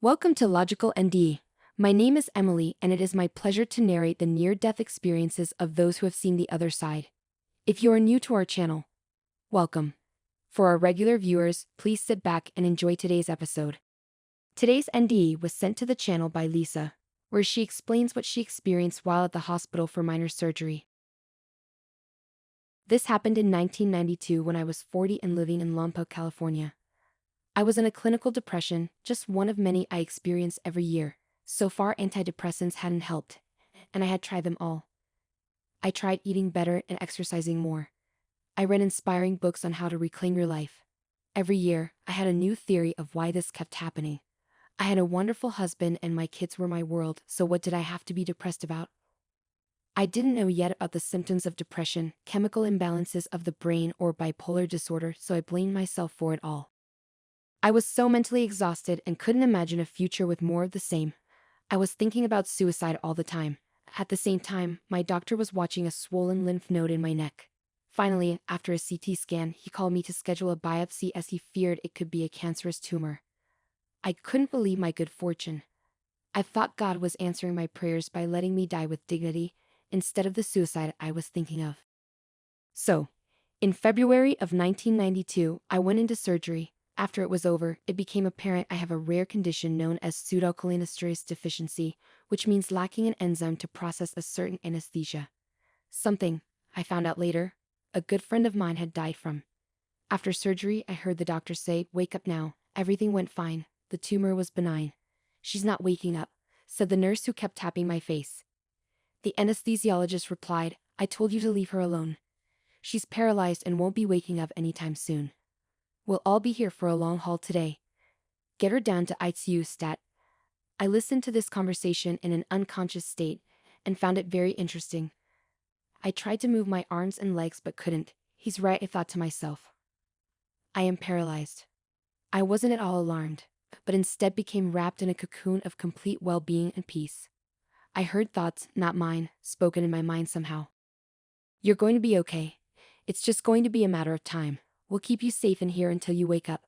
Welcome to Logical ND. My name is Emily, and it is my pleasure to narrate the near-death experiences of those who have seen the other side. If you are new to our channel, welcome. For our regular viewers, please sit back and enjoy today's episode. Today's ND was sent to the channel by Lisa, where she explains what she experienced while at the hospital for minor surgery. This happened in 1992 when I was 40 and living in Lompoc, California. I was in a clinical depression, just one of many I experience every year. So far antidepressants hadn't helped, and I had tried them all. I tried eating better and exercising more. I read inspiring books on how to reclaim your life. Every year, I had a new theory of why this kept happening. I had a wonderful husband and my kids were my world, so what did I have to be depressed about? I didn't know yet about the symptoms of depression, chemical imbalances of the brain, or bipolar disorder, so I blamed myself for it all. I was so mentally exhausted and couldn't imagine a future with more of the same. I was thinking about suicide all the time. At the same time, my doctor was watching a swollen lymph node in my neck. Finally, after a CT scan, he called me to schedule a biopsy as he feared it could be a cancerous tumor. I couldn't believe my good fortune. I thought God was answering my prayers by letting me die with dignity, instead of the suicide I was thinking of. So, in February of 1992, I went into surgery. After it was over, it became apparent I have a rare condition known as pseudocholinesterase deficiency, which means lacking an enzyme to process a certain anesthesia. Something, I found out later, a good friend of mine had died from. After surgery, I heard the doctor say, "Wake up now, everything went fine, the tumor was benign." "She's not waking up," said the nurse who kept tapping my face. The anesthesiologist replied, "I told you to leave her alone. She's paralyzed and won't be waking up anytime soon. We'll all be here for a long haul today. Get her down to ICU stat." I listened to this conversation in an unconscious state and found it very interesting. I tried to move my arms and legs but couldn't. He's right, I thought to myself. I am paralyzed. I wasn't at all alarmed, but instead became wrapped in a cocoon of complete well-being and peace. I heard thoughts, not mine, spoken in my mind somehow. "You're going to be okay. It's just going to be a matter of time. We'll keep you safe in here until you wake up."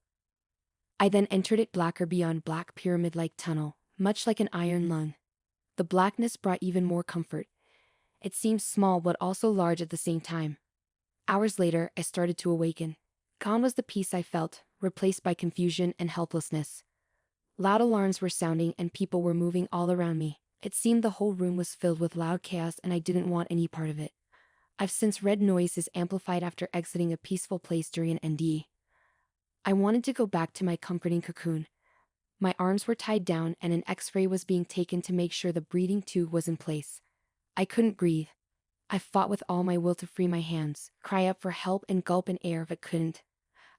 I then entered it blacker beyond black pyramid-like tunnel, much like an iron lung. The blackness brought even more comfort. It seemed small but also large at the same time. Hours later, I started to awaken. Gone was the peace I felt, replaced by confusion and helplessness. Loud alarms were sounding and people were moving all around me. It seemed the whole room was filled with loud chaos and I didn't want any part of it. I've since read noise is amplified after exiting a peaceful place during an NDE. I wanted to go back to my comforting cocoon. My arms were tied down and an X-ray was being taken to make sure the breathing tube was in place. I couldn't breathe. I fought with all my will to free my hands, cry up for help and gulp in air but couldn't.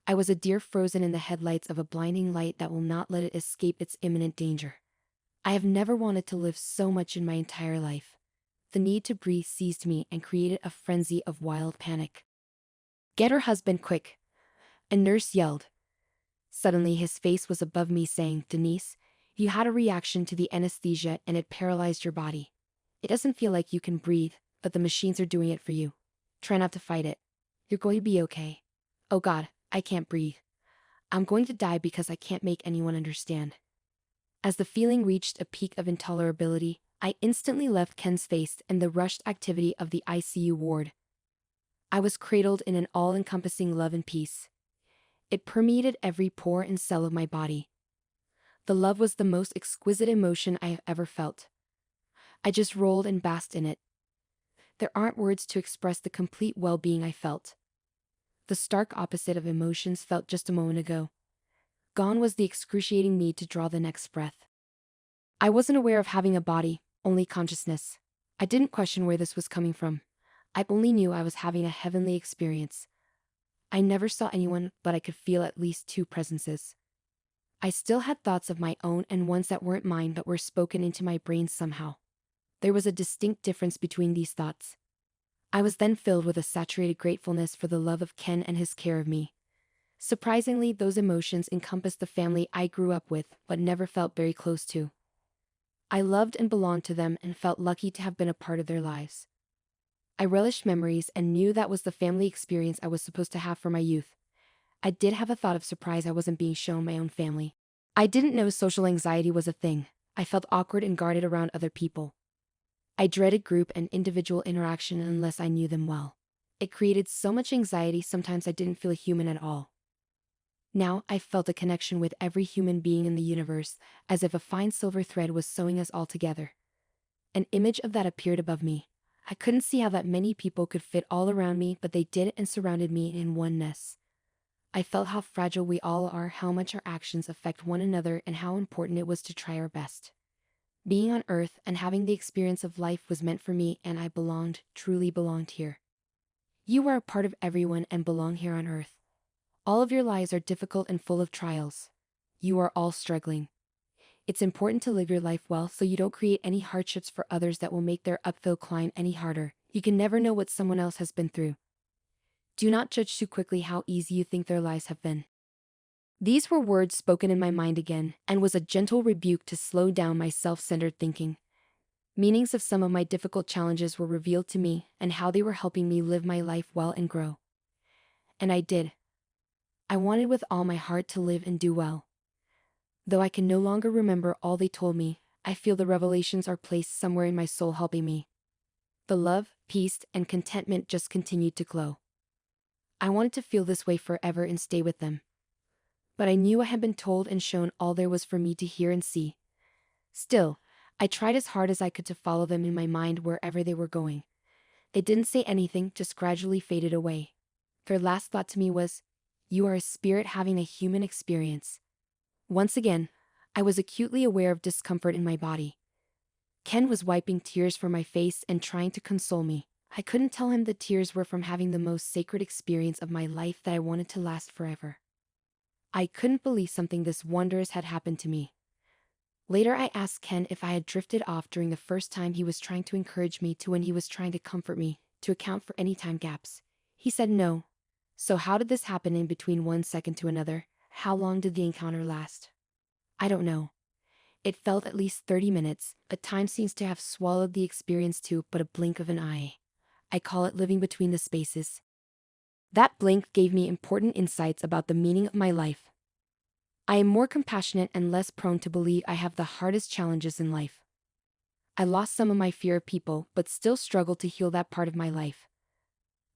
I was a deer frozen in the headlights of a blinding light that will not let it escape its imminent danger. I have never wanted to live so much in my entire life. The need to breathe seized me and created a frenzy of wild panic. "Get her husband quick," a nurse yelled. Suddenly his face was above me saying, "Denise, you had a reaction to the anesthesia and it paralyzed your body. It doesn't feel like you can breathe, but the machines are doing it for you. Try not to fight it. You're going to be okay." Oh God, I can't breathe. I'm going to die because I can't make anyone understand. As the feeling reached a peak of intolerability, I instantly left Ken's face and the rushed activity of the ICU ward. I was cradled in an all-encompassing love and peace. It permeated every pore and cell of my body. The love was the most exquisite emotion I have ever felt. I just rolled and basked in it. There aren't words to express the complete well-being I felt. The stark opposite of emotions felt just a moment ago. Gone was the excruciating need to draw the next breath. I wasn't aware of having a body, only consciousness. I didn't question where this was coming from. I only knew I was having a heavenly experience. I never saw anyone, but I could feel at least two presences. I still had thoughts of my own and ones that weren't mine but were spoken into my brain somehow. There was a distinct difference between these thoughts. I was then filled with a saturated gratefulness for the love of Ken and his care of me. Surprisingly, those emotions encompassed the family I grew up with but never felt very close to. I loved and belonged to them and felt lucky to have been a part of their lives. I relished memories and knew that was the family experience I was supposed to have for my youth. I did have a thought of surprise I wasn't being shown my own family. I didn't know social anxiety was a thing. I felt awkward and guarded around other people. I dreaded group and individual interaction unless I knew them well. It created so much anxiety, sometimes I didn't feel human at all. Now I felt a connection with every human being in the universe, as if a fine silver thread was sewing us all together. An image of that appeared above me. I couldn't see how that many people could fit all around me, but they did and surrounded me in oneness. I felt how fragile we all are, how much our actions affect one another, and how important it was to try our best. Being on Earth and having the experience of life was meant for me, and I belonged, truly belonged here. You are a part of everyone and belong here on Earth. All of your lives are difficult and full of trials. You are all struggling. It's important to live your life well so you don't create any hardships for others that will make their uphill climb any harder. You can never know what someone else has been through. Do not judge too quickly how easy you think their lives have been. These were words spoken in my mind again, and was a gentle rebuke to slow down my self-centered thinking. Meanings of some of my difficult challenges were revealed to me, and how they were helping me live my life well and grow. And I did. I wanted with all my heart to live and do well. Though I can no longer remember all they told me, I feel the revelations are placed somewhere in my soul helping me. The love, peace, and contentment just continued to glow. I wanted to feel this way forever and stay with them. But I knew I had been told and shown all there was for me to hear and see. Still, I tried as hard as I could to follow them in my mind wherever they were going. They didn't say anything, just gradually faded away. Their last thought to me was, "You are a spirit having a human experience." Once again, I was acutely aware of discomfort in my body. Ken was wiping tears from my face and trying to console me. I couldn't tell him the tears were from having the most sacred experience of my life that I wanted to last forever. I couldn't believe something this wondrous had happened to me. Later I asked Ken if I had drifted off during the first time he was trying to encourage me to when he was trying to comfort me, to account for any time gaps. He said no. So how did this happen in between one second to another? How long did the encounter last? I don't know. It felt at least 30 minutes, but time seems to have swallowed the experience too, but a blink of an eye. I call it living between the spaces. That blink gave me important insights about the meaning of my life. I am more compassionate and less prone to believe I have the hardest challenges in life. I lost some of my fear of people, but still struggle to heal that part of my life.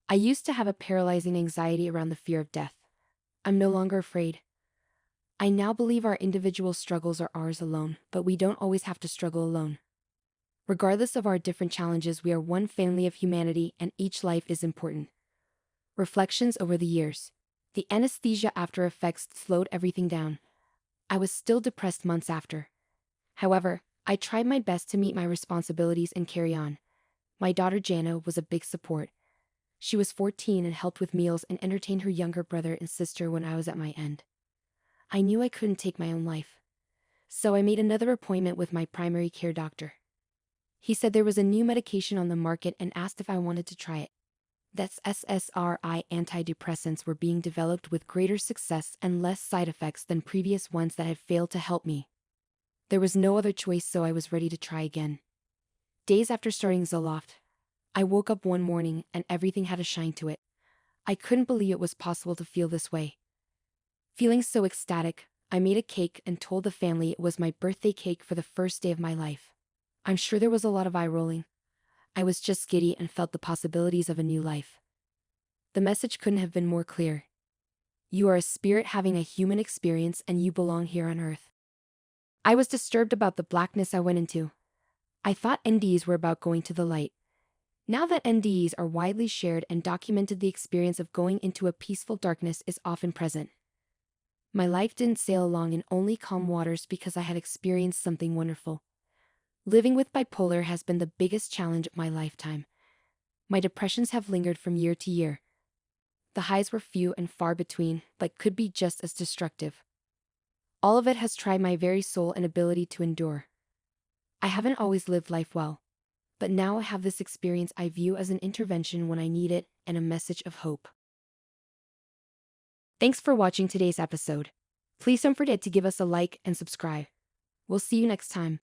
I used to have a paralyzing anxiety around the fear of death. I'm no longer afraid. I now believe our individual struggles are ours alone, but we don't always have to struggle alone. Regardless of our different challenges, we are one family of humanity, and each life is important. Reflections over the years. The anesthesia after effects slowed everything down. I was still depressed months after. However, I tried my best to meet my responsibilities and carry on. My daughter Jana was a big support. She was 14 and helped with meals and entertained her younger brother and sister when I was at my end. I knew I couldn't take my own life. So I made another appointment with my primary care doctor. He said there was a new medication on the market and asked if I wanted to try it. That's SSRI antidepressants were being developed with greater success and less side effects than previous ones that had failed to help me. There was no other choice, so I was ready to try again. Days after starting Zoloft, I woke up one morning and everything had a shine to it. I couldn't believe it was possible to feel this way. Feeling so ecstatic, I made a cake and told the family it was my birthday cake for the first day of my life. I'm sure there was a lot of eye rolling. I was just giddy and felt the possibilities of a new life. The message couldn't have been more clear. You are a spirit having a human experience and you belong here on Earth. I was disturbed about the blackness I went into. I thought NDEs were about going to the light. Now that NDEs are widely shared and documented, the experience of going into a peaceful darkness is often present. My life didn't sail along in only calm waters because I had experienced something wonderful. Living with bipolar has been the biggest challenge of my lifetime. My depressions have lingered from year to year. The highs were few and far between, but could be just as destructive. All of it has tried my very soul and ability to endure. I haven't always lived life well, but now I have this experience I view as an intervention when I need it and a message of hope. Thanks for watching today's episode. Please don't forget to give us a like and subscribe. We'll see you next time.